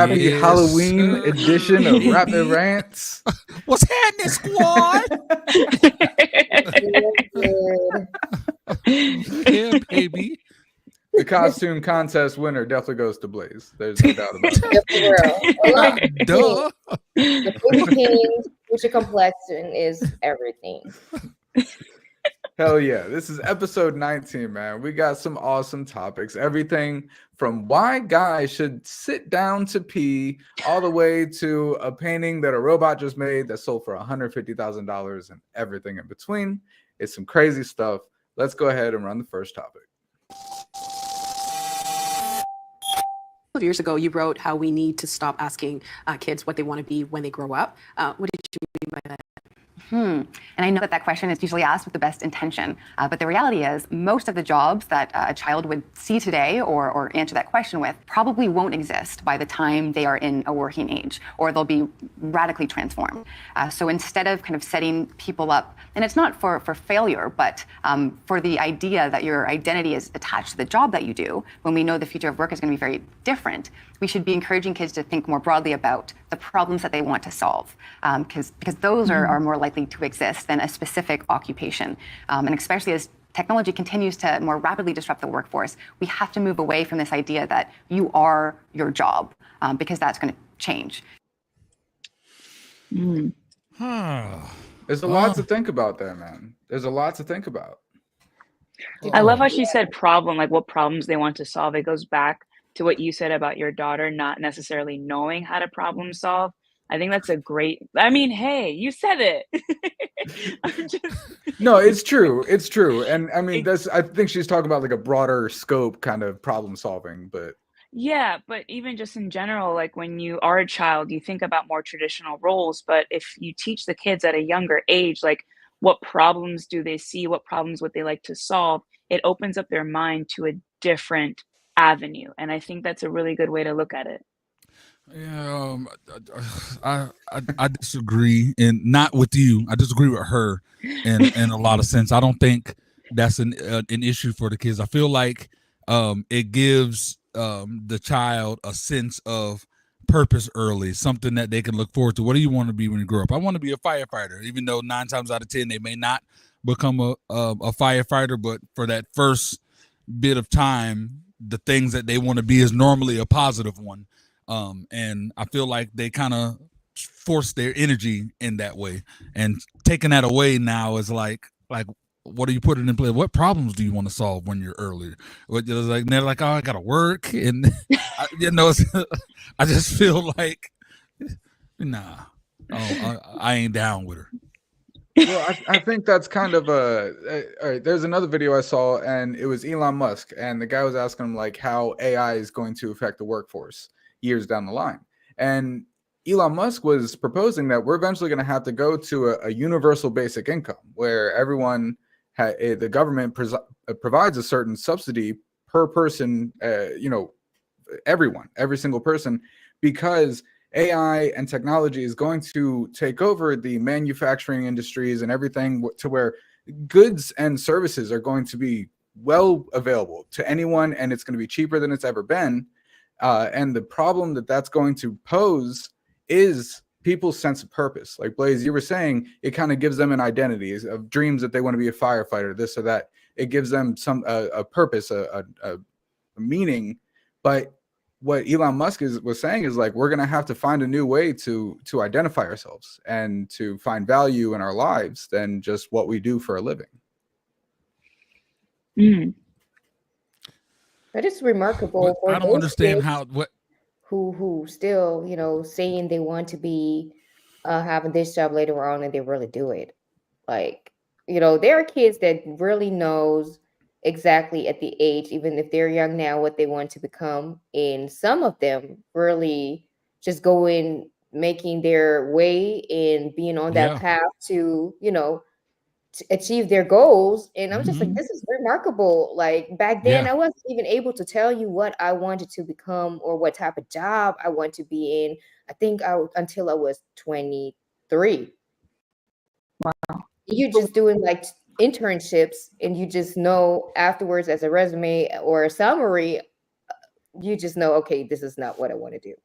Happy Yes, Halloween sir. edition of Rapid Indeed. Rants. What's happening, squad? Yeah, baby. The costume contest winner definitely goes to Blaze. There's no doubt about Yeah, for real. I love Duh. the booty future complexion is everything. Hell yeah. This is episode 19, man. We got some awesome topics. Everything from why guys should sit down to pee all the way to a painting that a robot just made that sold for $150,000 and everything in between. It's some crazy stuff. Let's go ahead and run the first topic. Years ago, you wrote how we need to stop asking kids what they want to be when they grow up. What did you mean by that? And I know that question is usually asked with the best intention, but the reality is most of the jobs that a child would see today or answer that question with probably won't exist by the time they are in a working age, or they'll be radically transformed. So instead of kind of setting people up, and it's not for failure, but for the idea that your identity is attached to the job that you do, when we know the future of work is going to be very different, we should be encouraging kids to think more broadly about the problems that they want to solve, because those are more likely to exist than a specific occupation. And especially as technology continues to more rapidly disrupt the workforce, we have to move away from this idea that you are your job, because that's going to change. There's a lot to think about there, man. There's a lot to think about. I love how she said problem, like what problems they want to solve. It goes back to what you said about your daughter not necessarily knowing how to problem solve. I think that's a great, I mean, hey, you said it. No, it's true. It's true. And I mean, I think she's talking about like a broader scope kind of problem solving, but. Yeah, but even just in general, like when you are a child, you think about more traditional roles, but if you teach the kids at a younger age, like what problems do they see, what problems would they like to solve, it opens up their mind to a different avenue. And I think that's a really good way to look at it. Yeah, I disagree, and not with you. I disagree with her in a lot of sense. I don't think that's an issue for the kids. I feel like it gives the child a sense of purpose early, something that they can look forward to. What do you want to be when you grow up? I want to be a firefighter, even though 9 times out of 10 they may not become a firefighter, but for that first bit of time, the things that they want to be is normally a positive one. And I feel like they kind of force their energy in that way, and taking that away now is like what are you putting in place? What problems do you want to solve when you're earlier? Like they're like, oh, I gotta work, and I just feel like, nah, I ain't down with her. Well, I think that's kind of all right. There's another video I saw, and it was Elon Musk, and the guy was asking him like how AI is going to affect the workforce years down the line. And Elon Musk was proposing that we're eventually going to have to go to a universal basic income where everyone, the government provides a certain subsidy per person, everyone, every single person, because AI and technology is going to take over the manufacturing industries and everything to where goods and services are going to be well available to anyone, and it's going to be cheaper than it's ever been. And the problem that's going to pose is people's sense of purpose. Like Blaze, you were saying, it kind of gives them an identity of dreams that they want to be a firefighter, this or that. It gives them some a purpose, a meaning. But what Elon Musk was saying is like, we're going to have to find a new way to identify ourselves and to find value in our lives than just what we do for a living. That is remarkable. I don't understand who still, saying they want to be having this job later on, and they really do it. Like, there are kids that really knows exactly at the age, even if they're young now, what they want to become. And some of them really just go in, making their way and being on that path to, to achieve their goals. And I'm just like, this is remarkable. Like back then, I wasn't even able to tell you what I wanted to become or what type of job I want to be in. I think until I was 23. Wow. You just doing like internships, and you just know afterwards as a resume or a summary, you just know, okay, this is not what I want to do.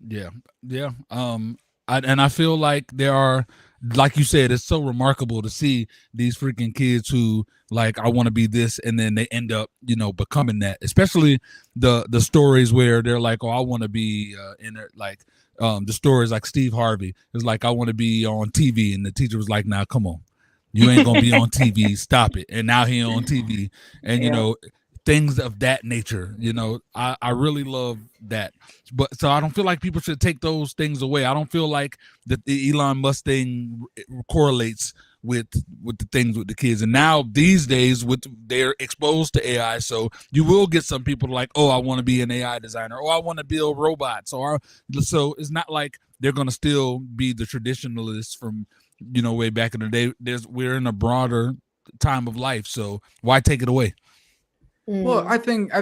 Yeah, yeah. I feel like there are, like you said, it's so remarkable to see these freaking kids who like I want to be this, and then they end up, becoming that. Especially the stories where they're like, oh, I want to be in it, like the stories like Steve Harvey is like, I want to be on TV, and the teacher was like, nah, come on. You ain't gonna be on TV. Stop it. And now he on TV, and Yeah. things of that nature. I really love that. But so I don't feel like people should take those things away. I don't feel like that the Elon Musk thing correlates with the things with the kids. And now these days, they're exposed to AI, so you will get some people like, oh, I want to be an AI designer, or I want to build robots, so it's not like they're gonna still be the traditionalists from way back in the day. We're in a broader time of life, so why take it away? Well, I think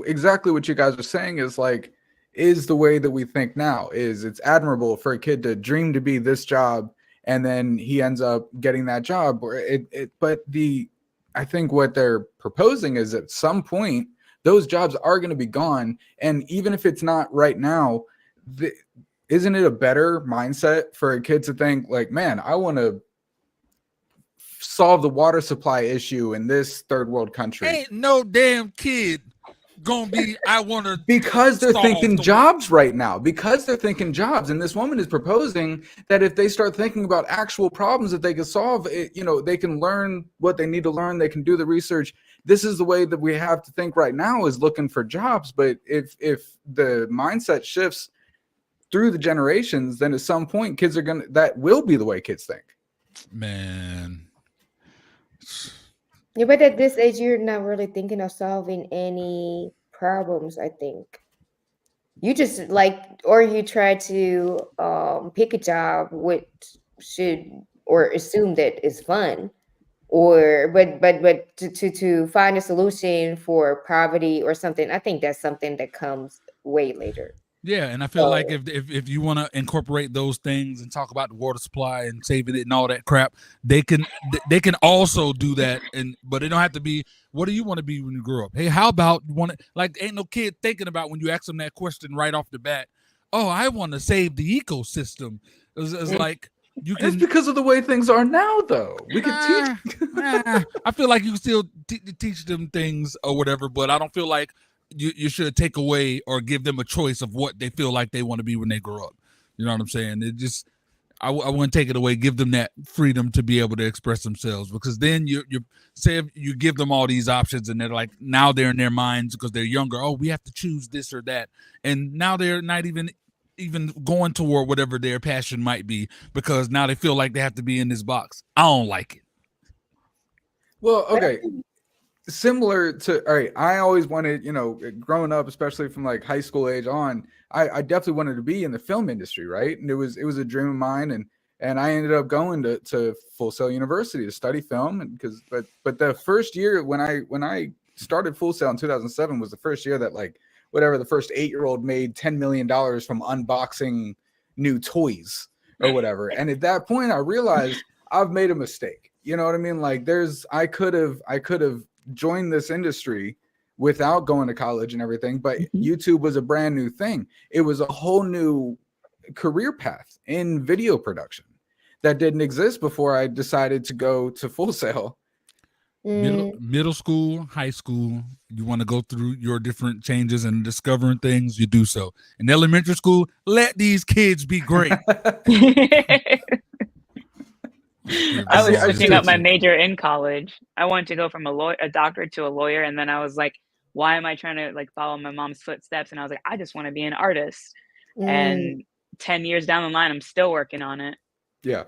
exactly what you guys are saying is like is the way that we think now. Is it's admirable for a kid to dream to be this job and then he ends up getting that job, or I think what they're proposing is at some point those jobs are going to be gone, and even if it's not right now, isn't it a better mindset for a kid to think like, man, I want to solve the water supply issue in this third world country? Ain't no damn kid gonna be I want to, because they're thinking jobs right now, because they're thinking jobs. And this woman is proposing that if they start thinking about actual problems that they can solve, they can learn what they need to learn, they can do the research. This is the way that we have to think right now, is looking for jobs. But if the mindset shifts through the generations, then at some point that will be the way kids think. Man. Yeah, but at this age, you're not really thinking of solving any problems, I think. You just or you try to pick a job which should or assume that is fun, or but to find a solution for poverty or something. I think that's something that comes way later. Yeah, and I feel like if you want to incorporate those things and talk about the water supply and saving it and all that crap, they can also do that. But they don't have to be. What do you want to be when you grow up? Hey, how about ain't no kid thinking about when you ask them that question right off the bat. Oh, I want to save the ecosystem. It's like you can. It's because of the way things are now, though. We can teach. I feel like you can still teach them things or whatever, but I don't feel like you should take away or give them a choice of what they feel like they want to be when they grow up. You know what I'm saying? It just, I wouldn't take it away. Give them that freedom to be able to express themselves, because then you say if you give them all these options and they're like, now they're in their minds because they're younger. Oh, we have to choose this or that, and now they're not even going toward whatever their passion might be, because now they feel like they have to be in this box. I don't like it. Well, okay. Similar to, all right, I always wanted, growing up, especially from like high school age on, I definitely wanted to be in the film industry, right? And it was a dream of mine, and I ended up going to Full Sail University to study film, and but the first year when I started Full Sail in 2007 was the first year that the first 8-year-old made $10 million from unboxing new toys or whatever. And at that point, I realized I've made a mistake. You know what I mean? Like I could have joined this industry without going to college and everything, but YouTube was a brand new thing. It was a whole new career path in video production that didn't exist before I decided to go to Full Sail. Middle school, high school, you want to go through your different changes and discovering things, you do so. In elementary school, let these kids be great. I was switching up my major in college. I wanted to go from a doctor to a lawyer, and then I was like, why am I trying to follow my mom's footsteps? And I was like, I just want to be an artist. And 10 years down the line, I'm still working on it. Yeah.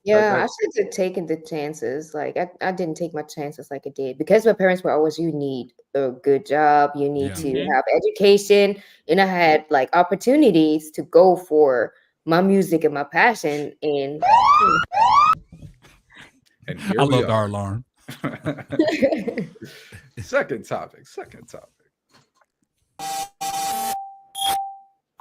I should have taken the chances. I didn't take my chances like I did, because my parents were always, you need a good job, you need to have education, and I had opportunities to go for my music and my passion. And here I loved our alarm. Second topic.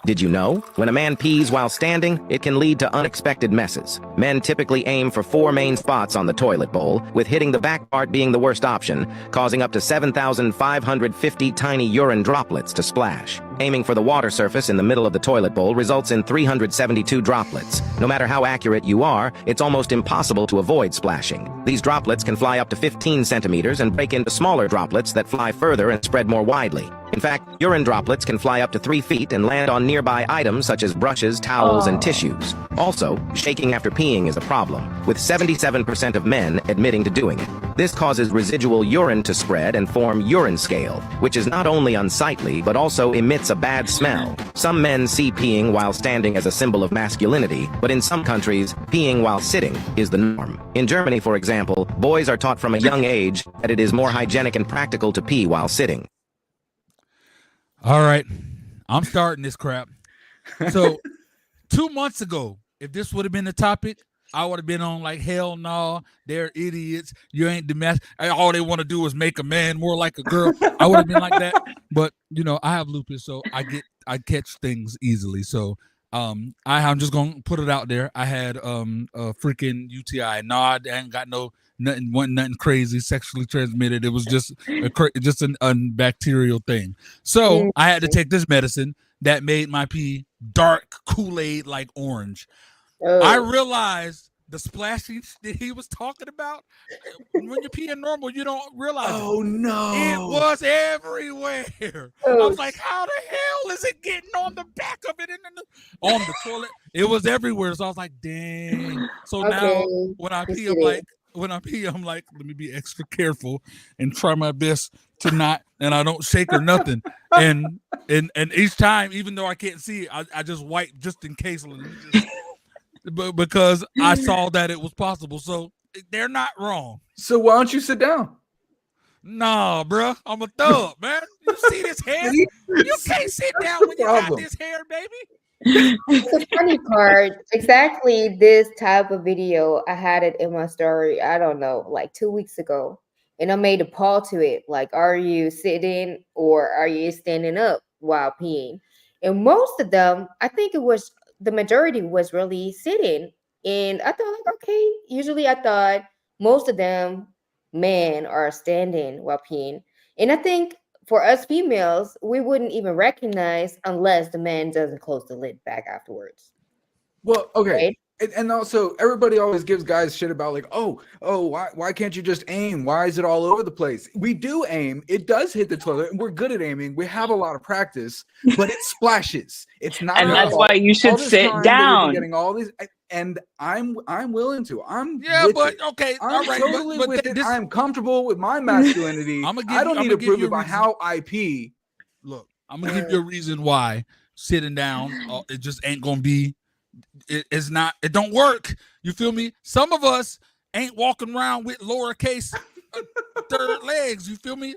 Did you know? When a man pees while standing, it can lead to unexpected messes. Men typically aim for 4 main spots on the toilet bowl, with hitting the back part being the worst option, causing up to 7,550 tiny urine droplets to splash. Aiming for the water surface in the middle of the toilet bowl results in 372 droplets. No matter how accurate you are, it's almost impossible to avoid splashing. These droplets can fly up to 15 centimeters and break into smaller droplets that fly further and spread more widely. In fact, urine droplets can fly up to 3 feet and land on nearby items such as brushes, towels, and tissues. Also, shaking after peeing is a problem, with 77% of men admitting to doing it. This causes residual urine to spread and form urine scale, which is not only unsightly, but also emits a bad smell. Some men see peeing while standing as a symbol of masculinity, but in some countries, peeing while sitting is the norm. In Germany, for example, boys are taught from a young age that it is more hygienic and practical to pee while sitting. All right, I'm starting this crap. So 2 months ago, if this would have been the topic, I would have been on like, hell no, they're idiots. You ain't domestic. All they want to do is make a man more like a girl. I would have been like that. But you know, I have lupus, so I catch things easily. So I'm just gonna put it out there. I had a freaking UTI. No, I ain't got nothing crazy sexually transmitted. It was just a bacterial thing. So I had to take this medicine that made my pee dark Kool-Aid like orange. I realized the splashing that he was talking about. When you're peeing normal, you don't realize. Oh no! It was everywhere. I was like, how the hell is it getting on the back of it and on the toilet? It was everywhere. So I was like, dang. So now when I pee, I'm like, let me be extra careful and try my best to not, and I don't shake or nothing. And each time, even though I can't see it, I just wipe just in case. But because I saw that it was possible. So they're not wrong. So why don't you sit down? Nah, bro. I'm a thug, man. You see this hair? You can't sit down when you got this hair, baby. The funny part, exactly this type of video, I had it in my story, I don't know, like 2 weeks ago. And I made a poll to it, like, are you sitting or are you standing up while peeing? And most of them, I think the majority was really sitting. And I thought, like, okay, usually I thought most of them men are standing while peeing. And I think for us females, we wouldn't even recognize unless the man doesn't close the lid back afterwards. Well, okay. Right? And also, everybody always gives guys shit about like, why can't you just aim? Why is it all over the place? We do aim. It does hit the toilet, and we're good at aiming. We have a lot of practice, but it splashes. It's not. And that's why you should sit down. Getting all these, and I'm willing to. Okay, I'm all right, totally but with it. I'm comfortable with my masculinity. I don't need to prove it by how I pee. Look, I'm gonna give you a reason why sitting down it just ain't gonna be. It's not. It don't work. You feel me? Some of us ain't walking around with lowercase third legs. You feel me?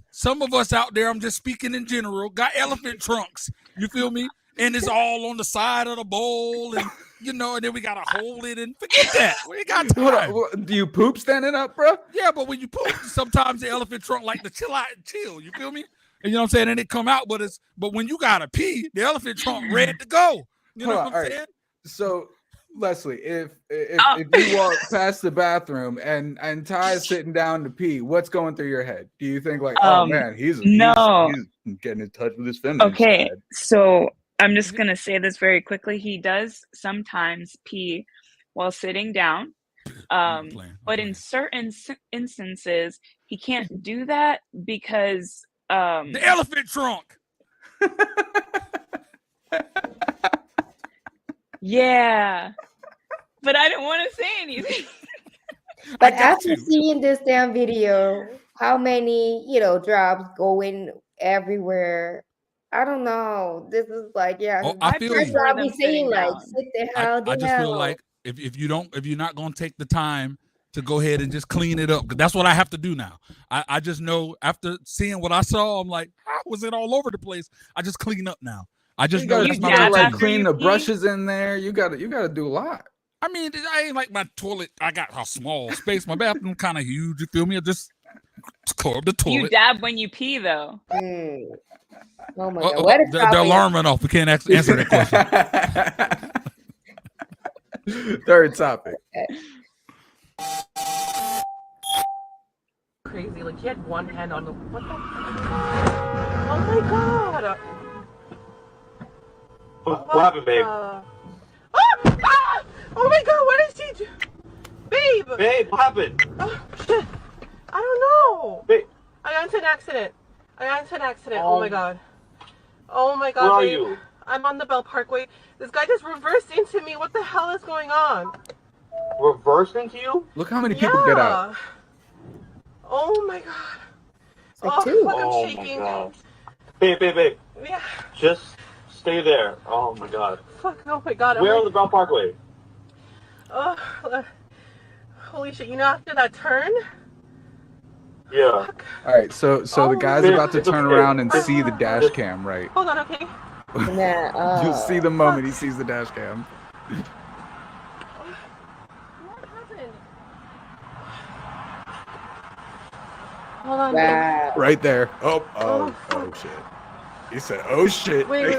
Some of us out there, I'm just speaking in general, got elephant trunks. You feel me? And it's all on the side of the bowl, and and then we gotta hold it and forget that. We ain't got time. Do you poop standing up, bro? Yeah, but when you poop, sometimes the elephant trunk like to chill out and chill. You feel me? And you know what I'm saying? And it come out, but when you gotta pee, the elephant trunk ready to go. You know what I'm saying? So Leslie, if you walk past the bathroom and Ty is sitting down to pee, what's going through your head? Do you think like, oh man, he's getting in touch with his feminine Okay, side? so I'm just gonna say this very quickly. He does sometimes pee while sitting down. But in certain instances, he can't do that because the elephant trunk. Yeah, but I didn't want to say anything. But after seeing this damn video, how many drops going everywhere? I don't know. This is like, I feel you. I'll be saying like, sit the hell down. I just feel like if you're not gonna take the time to go ahead and just clean it up, because that's what I have to do now. I just know after seeing what I saw, I'm like, how was it all over the place? I just clean up now. I just know you gotta like clean the brushes in there. You gotta do a lot. I mean, I ain't like my toilet. I got a small space. My bathroom kind of huge. You feel me? Tore up the You toilet. dab when you pee, though. Mm. Oh my Uh-oh, God. What is the alarm went off. We can't answer that question. Third topic. Crazy. Like he had one hand on the. What the? Oh my God. What happened, babe? Ah! Oh my God, what is he doing? Babe! Babe, what happened? Oh, shit. I don't know. Babe. I got into an accident. Oh my God. Oh my God, Where are babe. you? I'm on the Bell Parkway. This guy just reversed into me. What the hell is going on? Reversed into you? Look how many people get out. Oh my God. Like two. Fuck, I'm Oh shaking. my God. Babe. Yeah. Just stay there. Oh my God. Fuck, oh my God. Where on the Bell Parkway? Oh, holy shit. You know, after that turn? Yeah. All right, so the guy's Babe, about to it's turn okay. around and see the dash cam, right? Hold on, okay? Nah, You'll see the moment he sees the dash cam. What happened? Hold on. wow. Right there. Oh shit. He said, "Oh shit." Wait.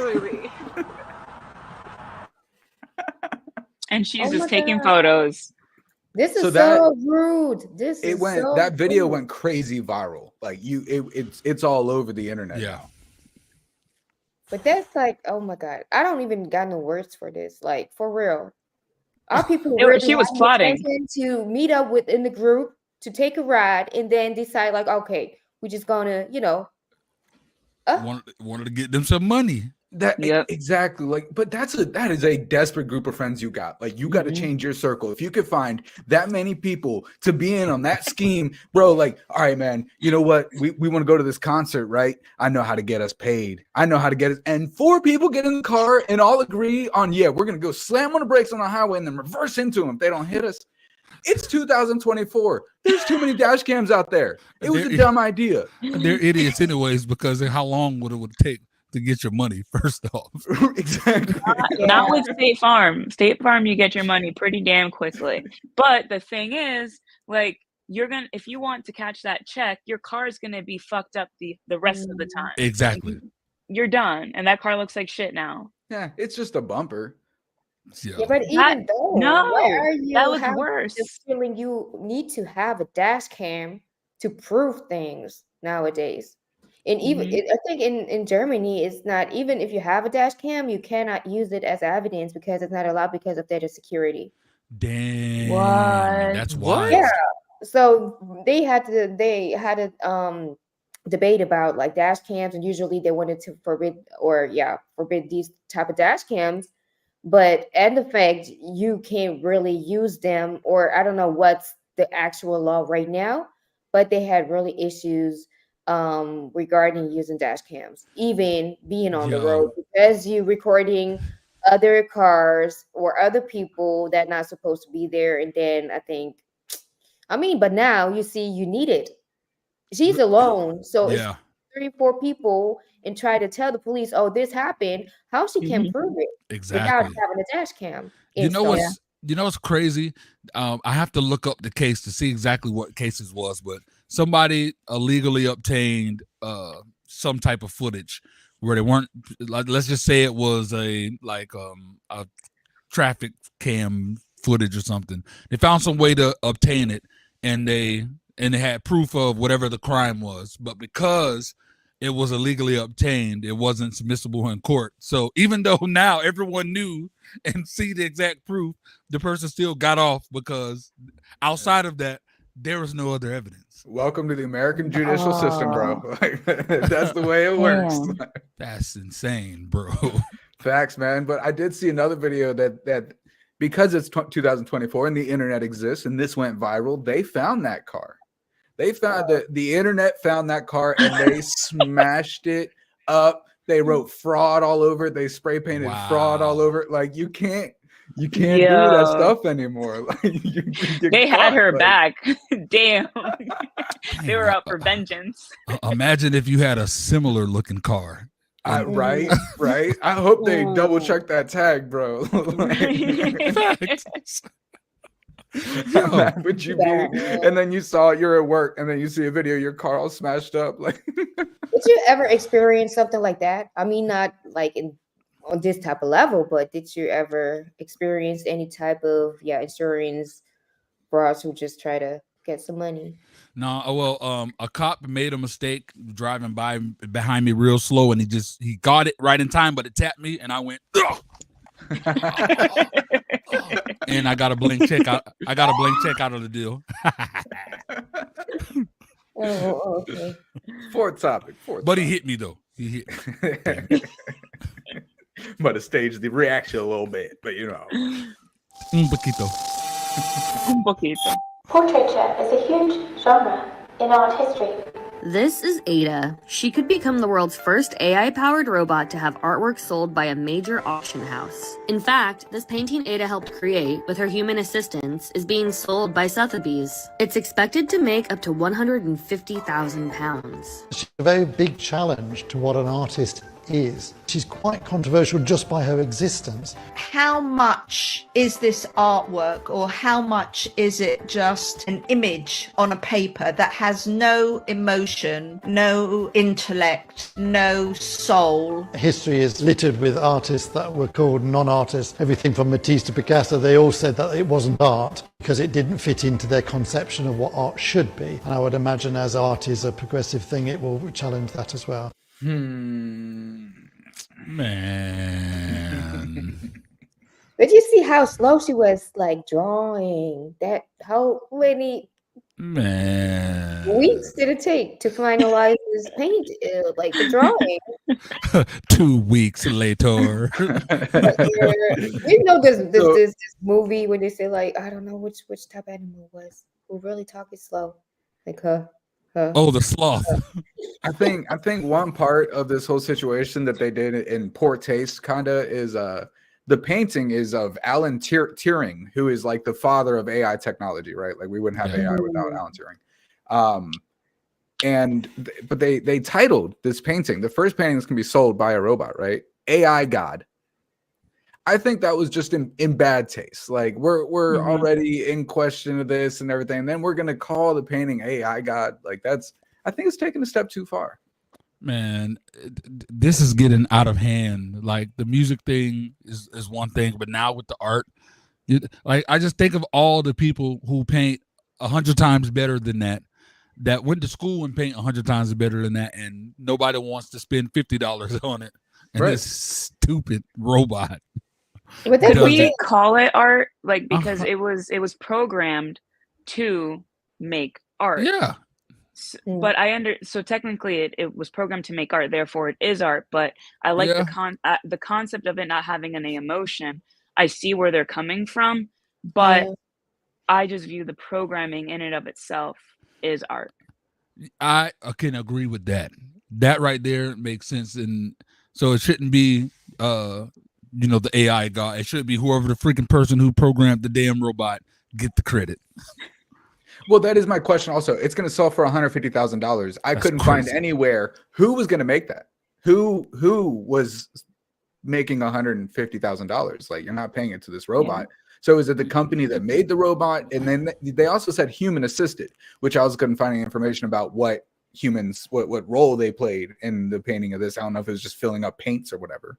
And she's Oh just my taking God. photos. This is So so, that- rude. This It is went. so That video rude. went crazy viral. Like it's all over the internet. Yeah. But that's like, oh my God. I don't even got no words for this. Like, for real. Are people really She was having the plotting. intention to meet up within the group to take a ride and then decide, like, okay, we're just gonna, Wanted to get them some money. Yep. Exactly. Like, but that is a desperate group of friends you got. Like, you got to change your circle. If you could find that many people to be in on that scheme, bro, like, all right, man, you know what? We want to go to this concert, right? I know how to get us paid. I know how to get it. And 4 people get in the car and all agree on, yeah, we're going to go slam on the brakes on the highway and then reverse into them if they don't hit us. It's 2024. There's too many dash cams out there. It was a dumb idea. They're idiots anyways, because how long would it take to get your money, first off? Exactly. Not with State Farm. State Farm, you get your money pretty damn quickly. But the thing is, like, if you want to catch that check, your car is gonna be fucked up the rest of the time. Exactly. You're done, and that car looks like shit now. Yeah, it's just a bumper. Yeah, but even though, why are you that was having worse. the feeling you need to have a dash cam to prove things nowadays? And even I think in Germany, it's not, even if you have a dash cam, you cannot use it as evidence because it's not allowed because of data security. Damn. What? That's wild. Yeah. So they had a debate about like dash cams, and usually they wanted to forbid these type of dash cams. But in effect, you can't really use them, or I don't know what's the actual law right now, but they had really issues regarding using dash cams, even being on the road, because you recording other cars or other people that not supposed to be there. And then but now you see you need it. She's alone, so it's 3-4 people, and try to tell the police, oh, this happened. How she can prove it without having a dash cam? You know what's crazy? I have to look up the case to see exactly what cases was, but somebody illegally obtained some type of footage where they weren't, like, let's just say it was a traffic cam footage or something. They found some way to obtain it, and they had proof of whatever the crime was, but because it was illegally obtained, it wasn't submissible in court. So even though now everyone knew and see the exact proof, the person still got off because outside of that, there was no other evidence. Welcome to the American judicial system, bro. Like, that's the way it works. That's insane, bro. Facts, man. But I did see another video that because it's 2024 and the internet exists and this went viral, they found that car. They found the internet found that car and they smashed it up. They wrote fraud all over it. They spray painted fraud all over it. Like, you can't do that stuff anymore. Like, they had her back. Damn. They were out for vengeance. Imagine if you had a similar looking car. Right. I hope they double check that tag, bro. How mad would you be? And then you saw it, you're at work, and then you see a video of your car all smashed up. Like, did you ever experience something like that? I mean, not like on this type of level, but did you ever experience any type of insurance frauds who just try to get some money? No, well, a cop made a mistake driving by behind me real slow, and he got it right in time, but it tapped me, and I went, ugh! And I got a blank check out. I got a blank check out of the deal. Oh, okay. Fourth topic. But he hit me though. He hit me. But it staged the reaction a little bit, but you know. Un poquito. Un poquito. Portraiture is a huge genre in art history. This is Ada. She could become the world's first AI-powered robot to have artwork sold by a major auction house. In fact, this painting Ada helped create with her human assistance is being sold by Sotheby's. It's expected to make up to £150,000. She's a very big challenge to what an artist is. She's quite controversial just by her existence. How much is this artwork, or how much is it just an image on a paper that has no emotion, no intellect, no soul? History is littered with artists that were called non-artists. Everything from Matisse to Picasso, they all said that it wasn't art because it didn't fit into their conception of what art should be. And I would imagine as art is a progressive thing, it will challenge that as well. Man. Did you see how slow she was like drawing that? How many weeks did it take to finalize this paint, like the drawing? 2 weeks later. You know this movie when they say like, I don't know which type of animal it was who really talking slow, like her. Oh, the sloth. I think one part of this whole situation that they did in poor taste kinda is the painting is of Alan Turing, who is like the father of AI technology, right? Like we wouldn't have AI without Alan Turing. But they titled this painting, the first painting that's gonna be sold by a robot, right? AI God. I think that was just in bad taste. Like we're already in question of this and everything. And then we're gonna call the painting AI God. Like I think it's taking a step too far. Man, this is getting out of hand. Like the music thing is one thing, but now with the art, like I just think of all the people who paint 100 times better than that went to school and paint 100 times better than that, and nobody wants to spend $50 on it. And this stupid robot. But then we call it art, like because it was programmed to make art. Yeah. But so technically it was programmed to make art, therefore it is art. But I like the concept of it not having any emotion. I see where they're coming from, but I just view the programming in and of itself is art. I can agree with that. That right there makes sense, and so it shouldn't be the AI guy. It should be whoever the freaking person who programmed the damn robot get the credit. Well, that is my question also. It's going to sell for $150,000. I couldn't find anywhere who was going to make that. Who was making $150,000? Like, you're not paying it to this robot. Yeah. So is it the company that made the robot? And then they also said human assisted, which I also couldn't find any information about what role they played in the painting of this. I don't know if it was just filling up paints or whatever,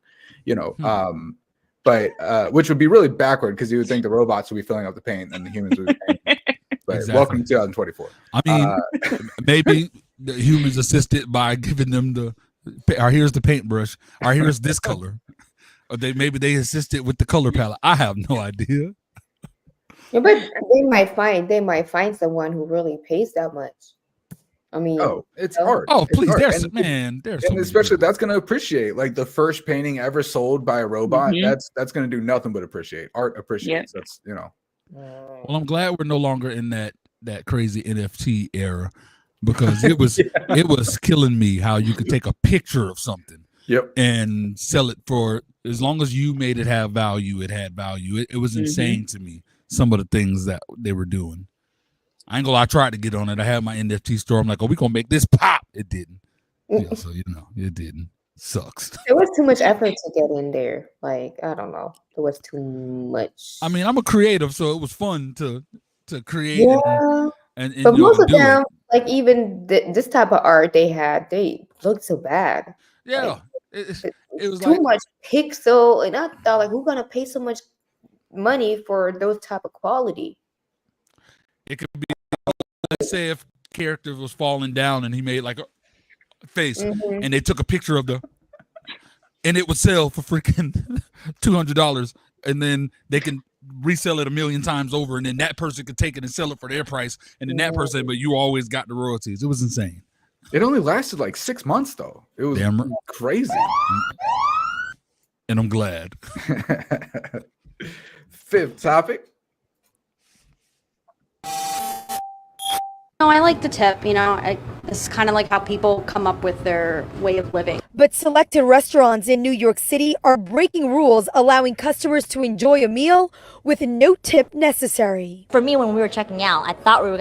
but which would be really backward because you would think the robots would be filling up the paint and the humans would be painting. But welcome to 2024. I mean, maybe the humans assisted by giving them here's the paintbrush, or here's this color. Or maybe they assisted with the color palette. I have no idea. Yeah, but they might find someone who really pays that much. I mean, it's art. Oh, please, art. there's and especially that's going to appreciate, like the first painting ever sold by a robot. That's going to do nothing but appreciate. Art appreciates. Yeah. That's Well, I'm glad we're no longer in that crazy NFT era, because it was it was killing me how you could take a picture of something and sell it for, as long as you made it have value, it had value. It was insane to me, some of the things that they were doing. I ain't gonna lie, I tried to get on it. I had my NFT store. I'm like, we gonna make this pop. It didn't. So it didn't. Sucks. It was too much effort to get in there. Like, I don't know. It was too much. I mean, I'm a creative, so it was fun to to create and but you know, most and of do it. them, like even this type of art they look so bad. Yeah, Like, it was too like much pixel, and I thought like, who's gonna pay so much money for those type of quality? it could be. Let's say if character was falling down and he made like a face, and they took a picture of and it would sell for freaking $200, and then they can resell it 1,000,000 times over, and then that person could take it and sell it for their price, and then that person, but you always got the royalties. It was insane. It only lasted like 6 months though. It was crazy. And I'm glad. Fifth topic. No, I like to tip, you know, it's kind of like how people come up with their way of living. But selected restaurants in New York City are breaking rules, allowing customers to enjoy a meal with no tip necessary. For me, when we were checking out, I thought we were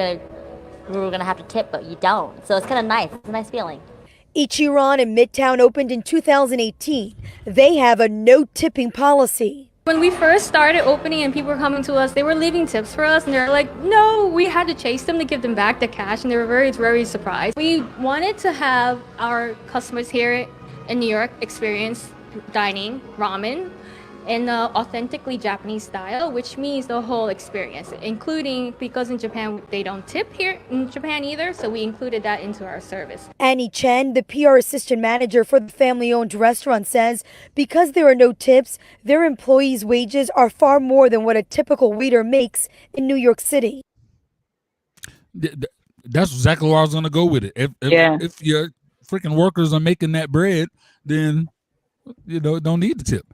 gonna have to tip, but you don't. So it's kind of nice. It's a nice feeling. Ichiran in Midtown opened in 2018. They have a no tipping policy. When we first started opening and people were coming to us, they were leaving tips for us, and they're like, no, we had to chase them to give them back the cash, and they were very, very surprised. We wanted to have our customers here in New York experience dining ramen in the authentically Japanese style, which means the whole experience, including, because in Japan they don't tip here in Japan either, so we included that into our service. Annie Chen, the PR assistant manager for the family-owned restaurant, says because there are no tips, their employees' wages are far more than what a typical waiter makes in New York City. That's exactly where I was going to go with it. If your freaking workers are making that bread, then you know don't need the tip.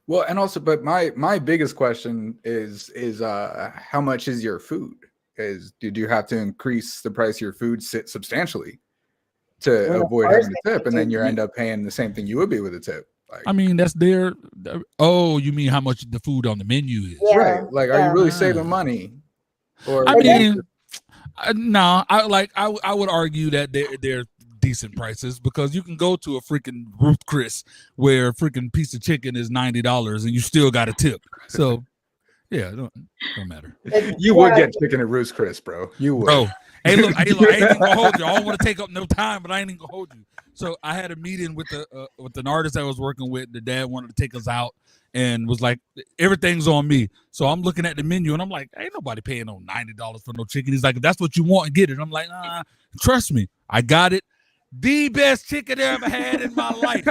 Well, and also, but my biggest question is how much is your food? Did you have to increase the price of your food substantially to avoid having a tip, and then you end up paying the same thing you would be with a tip? Like, I mean, that's their. Oh, you mean how much the food on the menu is? Right? Like, are you really saving money? Or I mean, no. I would argue that they're decent prices, because you can go to a freaking Ruth Chris where a freaking piece of chicken is $90 and you still got a tip. So yeah, don't matter. You would get chicken at Ruth Chris, bro. You would. Bro, hey, look, I ain't even gonna hold you. I don't want to take up no time, but I ain't even gonna hold you. So I had a meeting with an artist I was working with. The dad wanted to take us out and was like, everything's on me. So I'm looking at the menu and I'm like, ain't nobody paying no $90 for no chicken. He's like, if that's what you want, get it. I'm like, trust me, I got it. The best chicken I ever had in my life.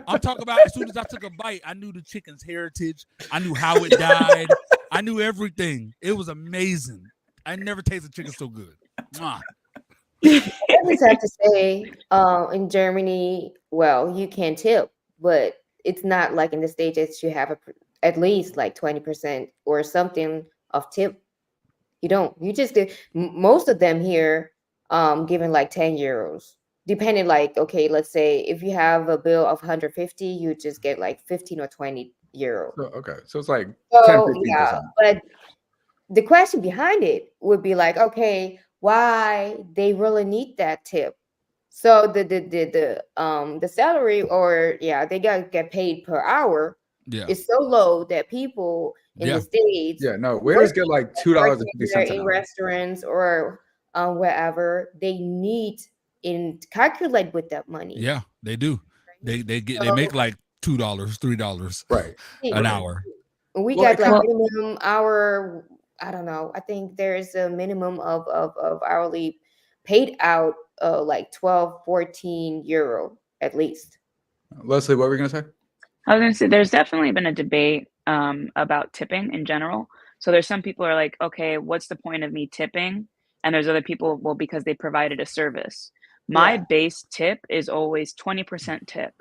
I'm talking about, as soon as I took a bite, I knew the chicken's heritage. I knew how it died. I knew everything. It was amazing. I never tasted chicken so good. Mwah. I just have to say, in Germany, well, you can tip, but it's not like in the States that you have at least like 20% or something of tip. You don't. You just get most of them here giving like 10 euros. Depending, like, okay, let's say if you have a bill of 150, you just get like 15 or 20 euro. Okay, so it's like 10-15%. Yeah, but the question behind it would be like, okay, why they really need that tip? So the salary, or they get paid per hour. Is so low that people in the States, waiters get like $2.50 in restaurants or wherever, they need in calculate with that money. Yeah, they do. They make like $2, $3 an hour. We got like minimum hour. I don't know. I think there's a minimum of hourly paid out like 12, 14 euro at least. Leslie, what were we gonna say? I was gonna say there's definitely been a debate about tipping in general. So there's some people are like, okay, what's the point of me tipping? And there's other people, well, because they provided a service. My base tip is always 20% tip.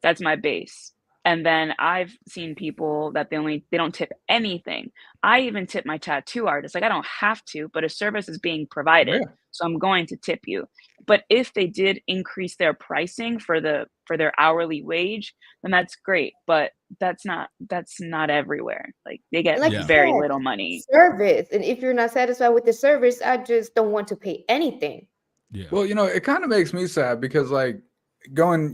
That's my base. And then I've seen people that they don't tip anything. I even tip my tattoo artist. Like, I don't have to, but a service is being provided. So I'm going to tip you. But if they did increase their pricing for their hourly wage, then that's great. But that's not everywhere. Like, they get very little money. Service. And if you're not satisfied with the service, I just don't want to pay anything. Well, it kind of makes me sad because, like, going,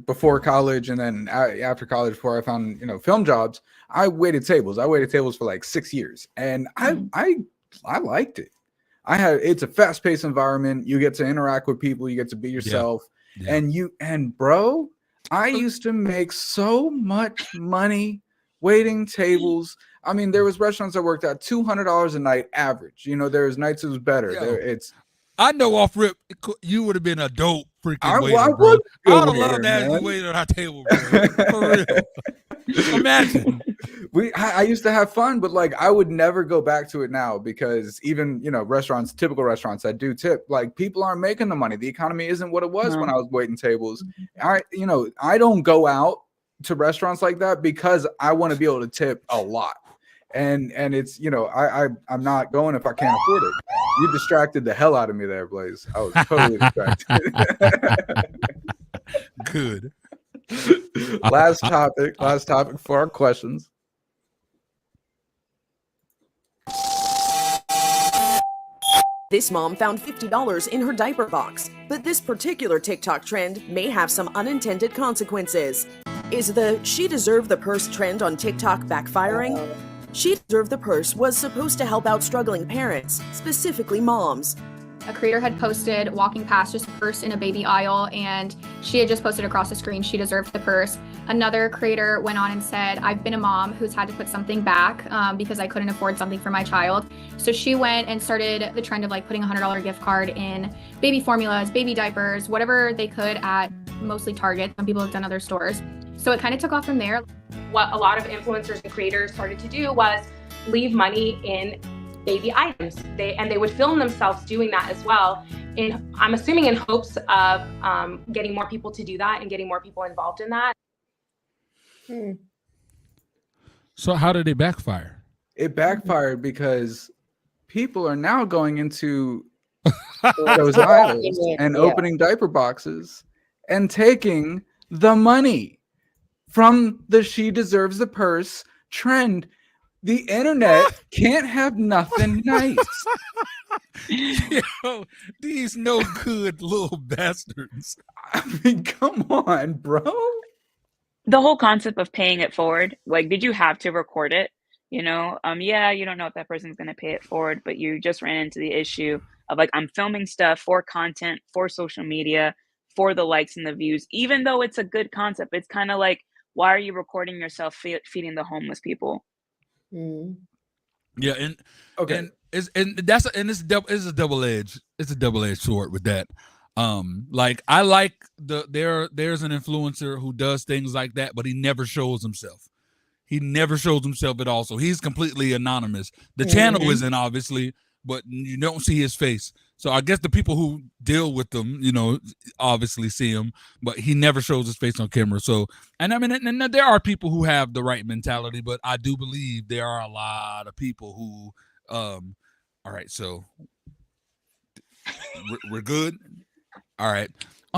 before college and then after college, before I found, film jobs, I waited tables. I waited tables for like 6 years, and I liked it. It's a fast paced environment. You get to interact with people. You get to be yourself, and bro, I used to make so much money waiting tables. I mean, there was restaurants I worked at $200 a night average. There was nights it was better. I know off rip, you would have been a dope freaking waiter, I bro. would be a I would have waiter, loved to have you man. waited on our table, bro. For real. Imagine. I used to have fun, but like I would never go back to it now, because even restaurants, typical restaurants that do tip, like people aren't making the money. The economy isn't what it was when I was waiting tables. I don't go out to restaurants like that because I want to be able to tip a lot. And it's I'm not going if I can't afford it. You distracted the hell out of me there, Blaze. I was totally distracted. Good. Last topic for our questions. This mom found $50 in her diaper box, but this particular TikTok trend may have some unintended consequences. Is the "she deserved the purse" trend on TikTok backfiring? She Deserved the Purse was supposed to help out struggling parents, specifically moms. A creator had posted walking past just a purse in a baby aisle, and she had just posted across the screen, "She deserved the purse." Another creator went on and said, "I've been a mom who's had to put something back because I couldn't afford something for my child." So she went and started the trend of like putting a $100 gift card in baby formulas, baby diapers, whatever they could at mostly Target. Some people have done other stores. So it kind of took off from there. What a lot of influencers and creators started to do was leave money in baby items. They would film themselves doing that as well. I'm assuming in hopes of getting more people to do that and getting more people involved in that. So how did it backfire? It backfired because people are now going into those aisles and opening diaper boxes and taking the money from the "she deserves the purse" trend. The internet can't have nothing nice. Yo, these no good little bastards. I mean, come on, bro. The whole concept of paying it forward, like, did you have to record it? Yeah, you don't know if that person's going to pay it forward, but you just ran into the issue of like, I'm filming stuff for content, for social media, for the likes and the views, even though it's a good concept. It's kind of like, why are you recording yourself feeding the homeless people? Yeah, and it's a double-edged sword with that. Like I like there's an influencer who does things like that, but he never shows himself. He never shows himself at all. So he's completely anonymous. The channel isn't, obviously, but you don't see his face. So I guess the people who deal with them, obviously see him, but he never shows his face on camera. So, and I mean, and there are people who have the right mentality, but I do believe there are a lot of people who, all right, so we're good. All right.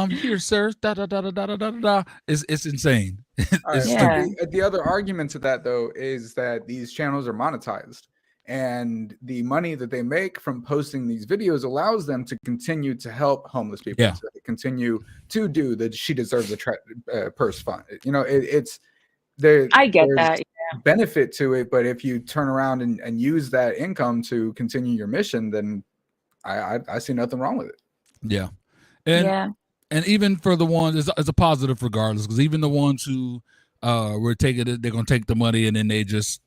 Here, sir. Da da da da da da da da. It's insane. The other argument to that, though, is that these channels are monetized, and the money that they make from posting these videos allows them to continue to help homeless people. Yeah. To continue to do the "she deserves a purse" fund. It's there. I get there's that. Yeah. benefit to it, but if you turn around and use that income to continue your mission, then I see nothing wrong with it. Yeah. And even for the ones, it's a positive regardless, because even the ones who were taking it, they're going to take the money and then they just,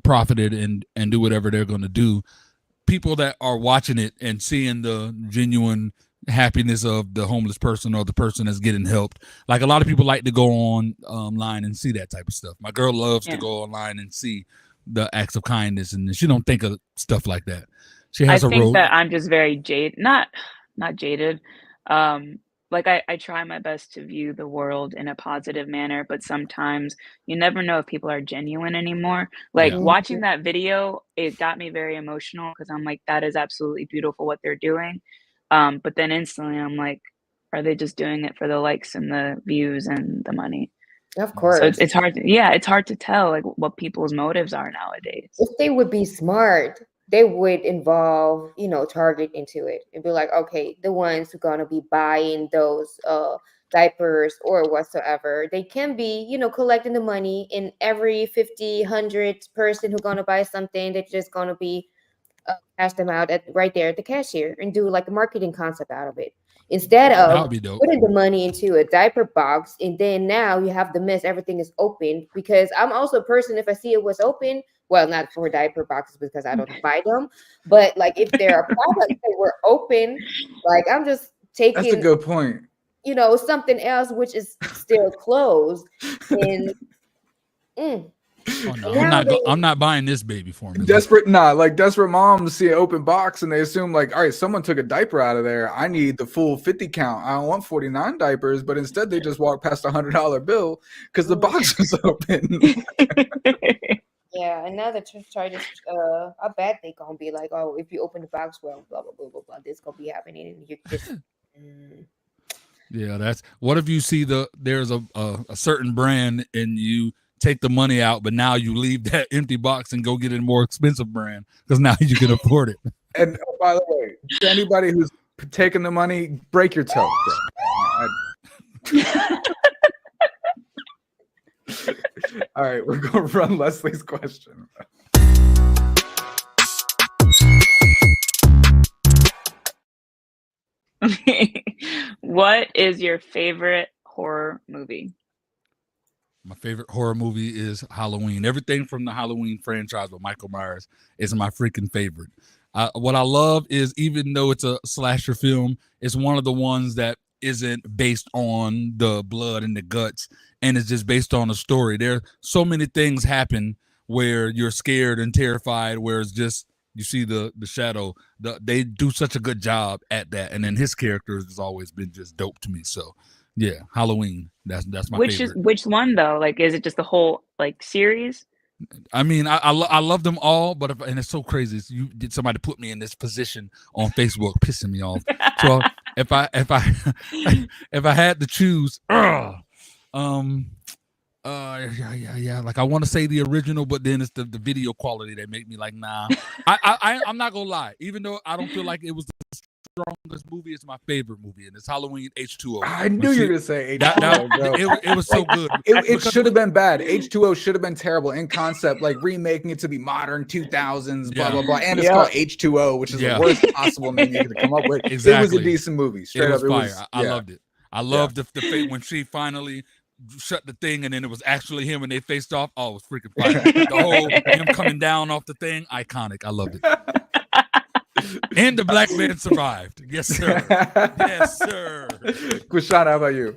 profit it and do whatever they're going to do. People that are watching it and seeing the genuine happiness of the homeless person or the person that's getting helped. Like a lot of people like to go online and see that type of stuff. My girl loves to go online and see the acts of kindness, and she don't think of stuff like that. She has I think that I'm just very not jaded. Like I try my best to view the world in a positive manner, but sometimes you never know if people are genuine anymore. Like watching that video, it got me very emotional because I'm like, that is absolutely beautiful what they're doing. But then instantly I'm like, are they just doing it for the likes and the views and the money? Of course. So it's hard. It's hard to tell like what people's motives are nowadays. If they would be smart, they would involve, Target into it and be like, okay, the ones who are going to be buying those diapers or whatsoever. They can be, you know, collecting the money, and every 50, 100 person who's going to buy something, they're just going to be cash them out at right there at the cashier and do like a marketing concept out of it. Instead That of would be dope. putting the money into a diaper box, and then now you have the mess, everything is open. Because I'm also a person, if I see it was open, well, not for diaper boxes because I don't buy them, but like if there are products that were open, like I'm just That's a taking, good point. you know, something else which is still closed. And Oh no, now I'm not buying this baby formula. Desperate moms see an open box and they assume like, all right, someone took a diaper out of there. I need the full 50 count. I don't want 49 diapers, but instead they just walk past $100 bill because the box is open. Yeah, and now the charges, I bet they gonna be like, oh, if you open the box, well, blah blah blah blah blah, this gonna be happening, and you just. Yeah, that's what if you see there's a certain brand and you take the money out, but now you leave that empty box and go get a more expensive brand because now you can afford it. And by the way, to anybody who's taking the money, break your toe. All right, we're gonna run Leslie's question. What is your favorite horror movie? My favorite horror movie is Halloween. Everything from the Halloween franchise with Michael Myers is my freaking favorite. What I love is, even though it's a slasher film, it's one of the ones that isn't based on the blood and the guts, and it's just based on a story. There are so many things happen where you're scared and terrified, where it's just you see the shadow. They do such a good job at that, and then his character has always been just dope to me. So yeah, Halloween. That's my favorite. Which one though? Like, is it just the whole like series? I mean, I love them all, but and it's so crazy. You did somebody put me in this position on Facebook, pissing me off. So if I had to choose, yeah, like I want to say the original, but then it's the video quality that make me like, nah. I'm not gonna lie, even though I don't feel like it was the strongest movie, it's my favorite movie, and it's Halloween H2O. I knew you were gonna say H2O. It was so good. It should have been bad. H2O should have been terrible in concept, like remaking it to be modern 2000s, blah blah blah. And it's called H2O, which is the worst possible name you could come up with. Exactly. It was a decent movie. Straight up, it was fire. I loved it. I loved the fate when she finally shut the thing and then it was actually him and they faced off. Oh, it was freaking fire. The whole him coming down off the thing, iconic. I loved it. And the black man survived. Yes, sir. Yes, sir. Quishana, how about you?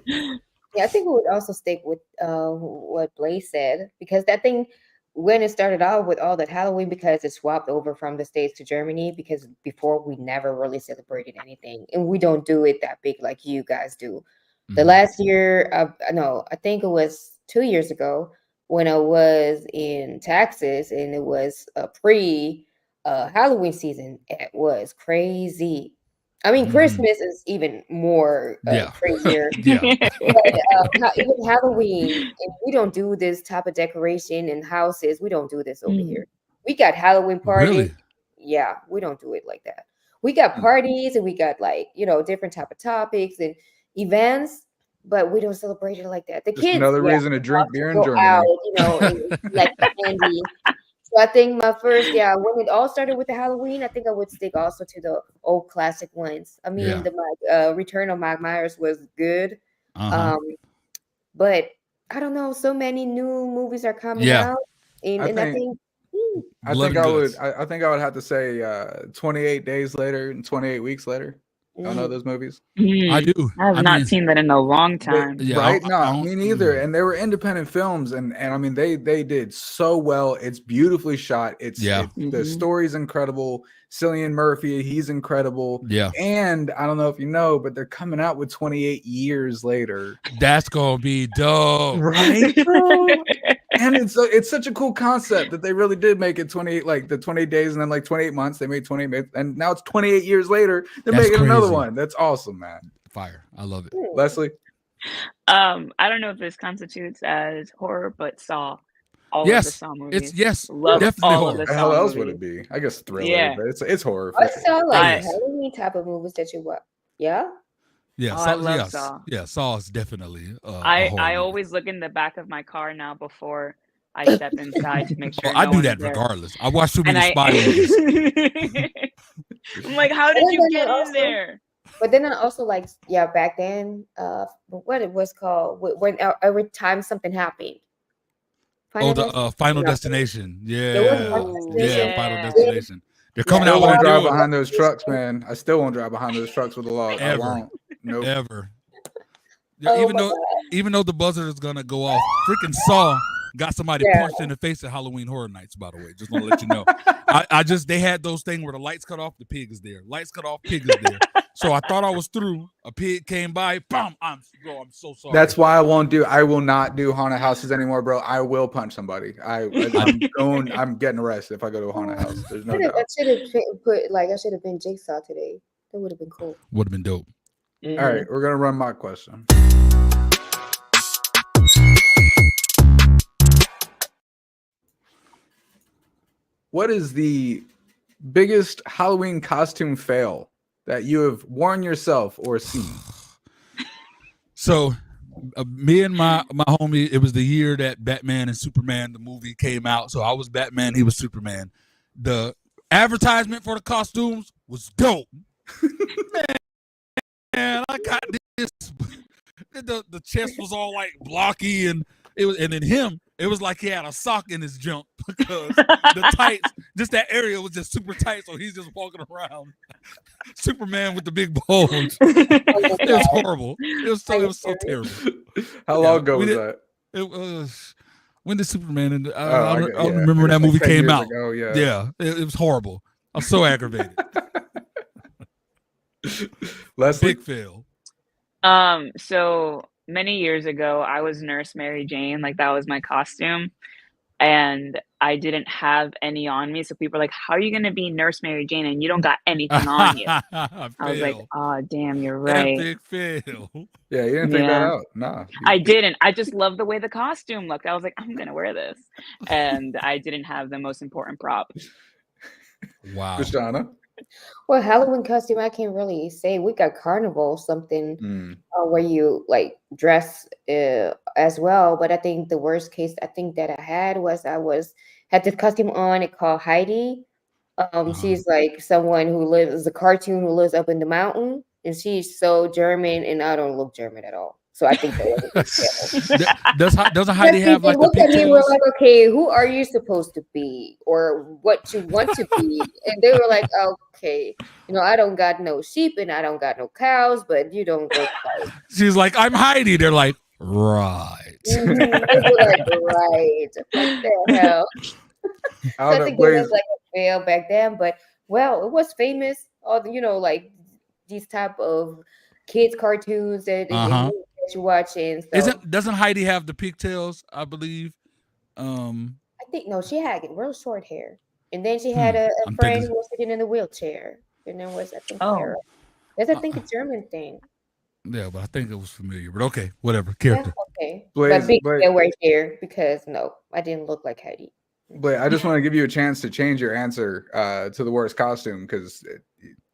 Yeah, I think we would also stick with what Blaze said, because that thing, when it started out with all that Halloween, because it swapped over from the States to Germany, because before we never really celebrated anything, and we don't do it that big like you guys do. The last year, I think it was 2 years ago when I was in Texas, and it was a Halloween season. It was crazy. I mean, Christmas is even more crazier. But even Halloween, and we don't do this type of decoration in houses. We don't do this over here. We got Halloween parties. Really? Yeah, we don't do it like that. We got parties, and we got like, different type of topics and events, but we don't celebrate it like that. The Just kids, another reason to drink beer in go Germany. out, and like candy. So I think my first, when it all started with the Halloween, I think I would stick also to the old classic ones. I mean, the Return of Mike Myers was good, but I don't know. So many new movies are coming out, and I think I think I would have to say 28 Days Later and 28 Weeks Later. Y'all know those movies? I do. I have not seen that in a long time. Right? No, me neither. And they were independent films, and I mean they did so well. It's beautifully shot. The story's incredible. Cillian Murphy, he's incredible. Yeah. And I don't know if you know, but they're coming out with 28 Years Later. That's gonna be dope. Right, bro? And it's such a cool concept that they really did make it 28, like the 28 days, and then like 28 months. They made 28, and now it's 28 years later. They're making another one. That's awesome, man. Fire. I love it. Leslie? I don't know if this constitutes as horror, but Saw. All of the Saw movies. Love definitely all horror. of the What the hell Saw else movies. would it be? I guess thriller, but it's horror. I saw like Halloween type of movies that you watch. Yeah. Yeah, Oh, I love Saw. Yeah, Saw is definitely a I horror movie. always look in the back of my car now before I step inside to make sure I no do one's that there. regardless. I watch too And many spy movies. I'm like, how did you get in there? But then I also like, yeah, back then, what it was called when every time something happened. Final Destination. Yeah, Destination. Final Destination. They're coming I out won't with a drive new one. behind those trucks, man. I still won't drive behind those trucks with the law. I Ever. won't. Nope. Ever. Yeah, even though the buzzer is gonna go off, freaking Saw got somebody punched in the face at Halloween Horror Nights. By the way, just want to let you know. They had those things where the lights cut off, the pig is there. Lights cut off, pig is there. So I thought I was through. A pig came by, bam! I'm so sorry. That's why I will not do haunted houses anymore, bro. I will punch somebody. I'm getting arrested if I go to a haunted house. There's no doubt. I should have been Jigsaw today. That would have been cool. Would have been dope. All right, we're gonna run my question. What is the biggest Halloween costume fail that you have worn yourself or seen? So, me and my homie, it was the year that Batman and Superman, the movie, came out. So I was Batman, he was Superman. The advertisement for the costumes was dope. Man, I got this. The chest was all like blocky, and then him, it was like he had a sock in his jump because the tights, just that area was just super tight. So he's just walking around, Superman with the big bulge. It was horrible. It was so terrible. How long ago was that? It was when did Superman and I don't remember when that movie came out. Ago, it was horrible. I'm so aggravated. Leslie? Big fail. So many years ago, I was Nurse Mary Jane. Like, that was my costume. And I didn't have any on me. So people were like, how are you going to be Nurse Mary Jane and you don't got anything on you? I was like, oh, damn, you're right. Epic fail. Yeah, you didn't think that out. Nah. I didn't. I just love the way the costume looked. I was like, I'm going to wear this. And I didn't have the most important prop. Wow. Christiana? Well, Halloween costume, I can't really say. We got carnival, something where you like dress as well. But I think the worst case I think that I had was had this costume on. It called Heidi. She's like someone who lives, a cartoon who lives up in the mountain, and she's so German, and I don't look German at all. So I think that doesn't Heidi have like the pigtails? We're like, okay, who are you supposed to be, or what you want to be? And they were like, okay, I don't got no sheep and I don't got no cows, but you don't look like. She's like, I'm Heidi. They're like, right. They were like, right. What the hell? So I think it was like a fail back then, but well, it was famous. All like these type of kids cartoons that you're watching. So. Doesn't Heidi have the pigtails? I believe. I think no, she had real short hair, and then she had a friend who was sitting in the wheelchair, and then was I think Sarah. That's I think a German thing. Yeah, but I think it was familiar. But okay, whatever character. Yeah, okay, but big deal right here because no, I didn't look like Heidi. But I just want to give you a chance to change your answer to the worst costume because.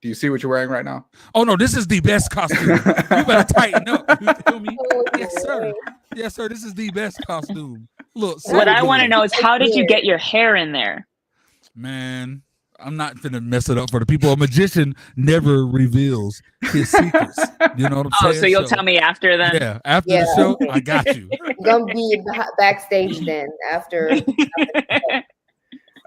Do you see what you're wearing right now? Oh no, this is the best costume. You better tighten up. You feel me? Yes, sir. Yes, sir. This is the best costume. Look. What I want to know is how did you get your hair in there? Man, I'm not gonna mess it up for the people. A magician never reveals his secrets. You know what I'm saying? Oh, so you'll tell me after then? Yeah, after the show, I got you. Gonna be backstage then after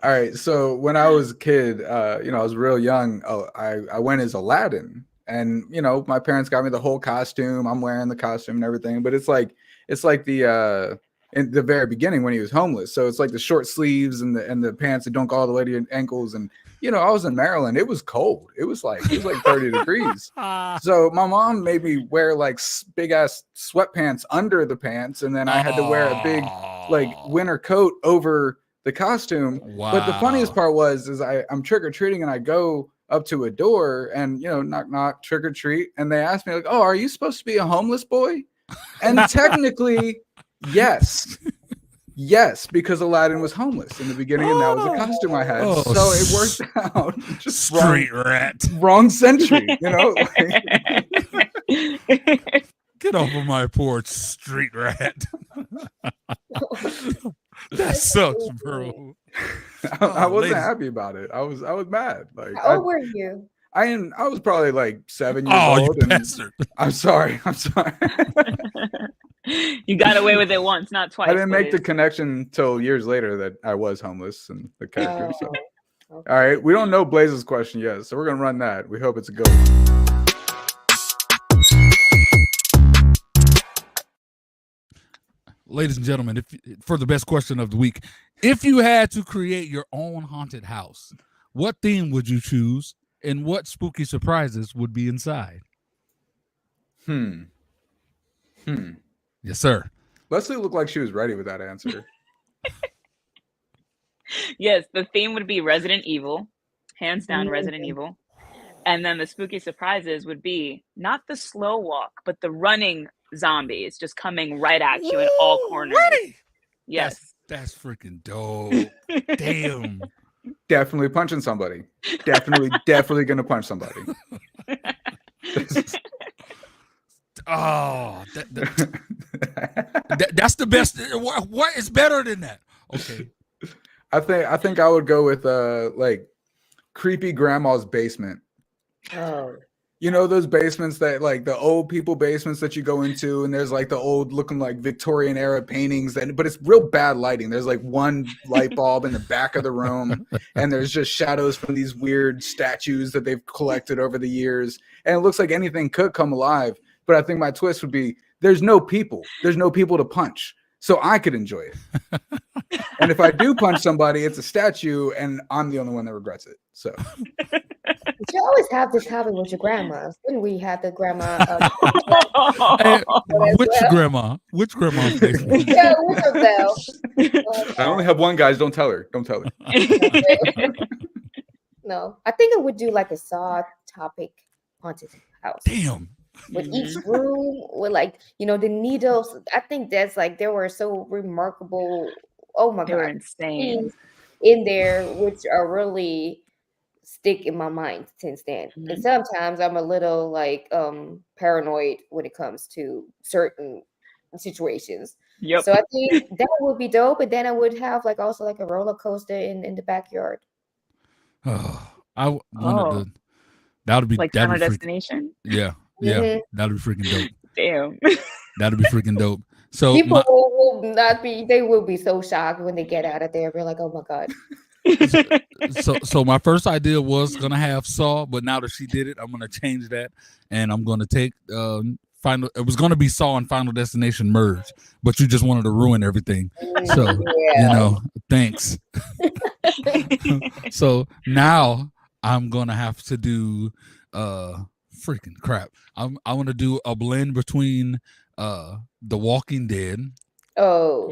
All right. So when I was a kid, I was real young. I went as Aladdin, and my parents got me the whole costume. I'm wearing the costume and everything, but it's like the in the very beginning when he was homeless. So it's like the short sleeves and the pants that don't go all the way to your ankles. And I was in Maryland. It was cold. It was like 30 degrees. So my mom made me wear like big ass sweatpants under the pants, and then I had to wear a big like winter coat over the costume. Wow. But the funniest part is I'm trick-or-treating and I go up to a door and knock knock, trick or treat, and they ask me like, oh, are you supposed to be a homeless boy? And technically yes, because Aladdin was homeless in the beginning and that was the costume I had. So it worked out. Just street rat, wrong century. Get off of my porch, street rat. That sucks, bro. I wasn't ladies. happy about it. I was mad. Like, How old were you? I was probably like 7 years Oh, old. you And bastard. I'm sorry. You got away with it once, not twice. I didn't make the please. connection till years later that I was homeless and the character. So, Oh, all right, we don't know Blaze's question yet, so we're gonna run that. We hope it's a good one. Ladies and gentlemen, for the best question of the week, if you had to create your own haunted house, what theme would you choose, and what spooky surprises would be inside? Yes, sir. Leslie looked like she was ready with that answer. Yes, the theme would be Resident Evil, hands down Resident Evil. And then the spooky surprises would be not the slow walk, but the running zombies just coming right at you in all corners. Right. Yes. That's freaking dope. Damn. Definitely punching somebody. Definitely gonna punch somebody. Oh, that's the best. What is better than that? Okay. I think I would go with like creepy grandma's basement. Oh. You know those basements that like the old people basements that you go into, and there's like the old looking like Victorian era paintings, but it's real bad lighting. There's like one light bulb in the back of the room, and there's just shadows from these weird statues that they've collected over the years, and it looks like anything could come alive. But I think my twist would be there's no people to punch, so I could enjoy it. And if I do punch somebody, it's a statue, and I'm the only one that regrets it. So. You always have this hobby with your grandma. Didn't we have the grandma? Hey, which grandma? Which grandma? Yeah, which of them? I only have one, guys. Don't tell her. Don't tell her. No, I think I would do like a Saw topic haunted house. Damn. With each room, with like the needles. I think that's like they were so remarkable. Oh my They were god, insane. scenes in there, which are really stick in my mind since then. And sometimes I'm a little like paranoid when it comes to certain situations. Yep. So I think that would be dope. But then I would have like also like a roller coaster in the backyard. Oh, that would be like Final Destination. Yeah, that'd be freaking dope. Damn. That'd be freaking dope. So People will not be. They will be so shocked when they get out of there. They're like, "Oh my god." So my first idea was gonna have Saw, but now that she did it, I'm gonna change that, and I'm gonna take Final. It was gonna be Saw and Final Destination merge, but you just wanted to ruin everything. So thanks. So now I'm gonna have to do freaking crap. I want to do a blend between The Walking Dead. Oh.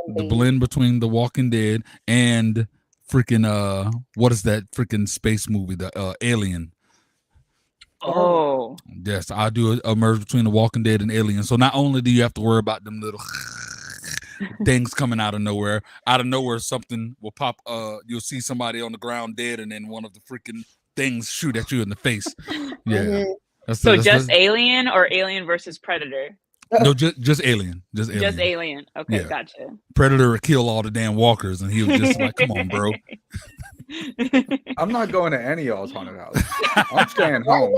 The blend between The Walking Dead and freaking what is that freaking space movie, the Alien. Oh yes, I'll do a merge between The Walking Dead and Alien. So not only do you have to worry about them little things coming out of nowhere something will pop, you'll see somebody on the ground dead, and then one of the freaking things shoot at you in the face. Yeah. So just Alien or Alien versus Predator? No, just Alien. Just Alien. Just Alien. Okay, Yeah. Gotcha. Predator would kill all the damn walkers, and he was just like, "Come on, bro." I'm not going to any y'all's haunted house. I'm staying home.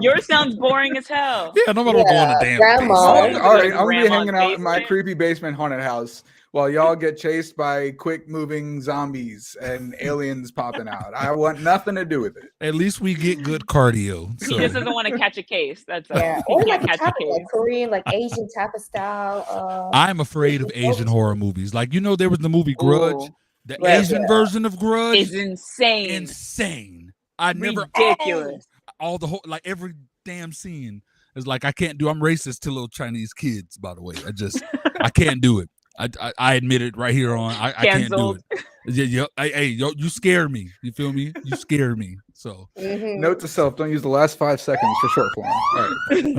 Yours sounds boring as hell. Yeah, nobody will go in the damn grandma. basement. All right, I'm gonna be Grandma's hanging out in my basement? creepy basement haunted house while y'all get chased by quick moving zombies and aliens popping out. I want nothing to do with it. At least we get good cardio. He So just doesn't want to catch a case. That's all. Yeah, He or can't like a catch a type of case. like Korean, like Asian type of style. I'm afraid of Asian horror movies. Like, there was the movie Grudge. Ooh. The Right, Asian version of Grudge It's insane. insane. I never Ridiculous. all the whole, like every damn scene is like, I can't do. I'm racist to little Chinese kids, by the way. I can't do it. I admit it right here on. I can't do it. Yeah. Hey, you scare me. You feel me? You scare me. So Note to self: don't use the last 5 seconds for short form. All right.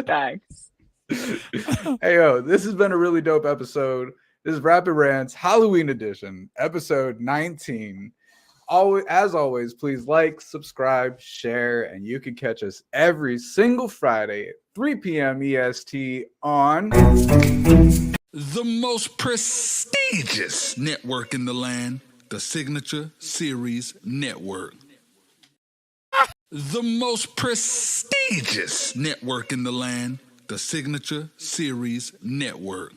Thanks. Hey, this has been a really dope episode. This is Rapid Rants Halloween edition, episode 19. as always, please like, subscribe, share, and you can catch us every single Friday at 3 p.m. EST on the most prestigious network in the land, the Signature Series Network. The most prestigious network in the land, the Signature Series Network.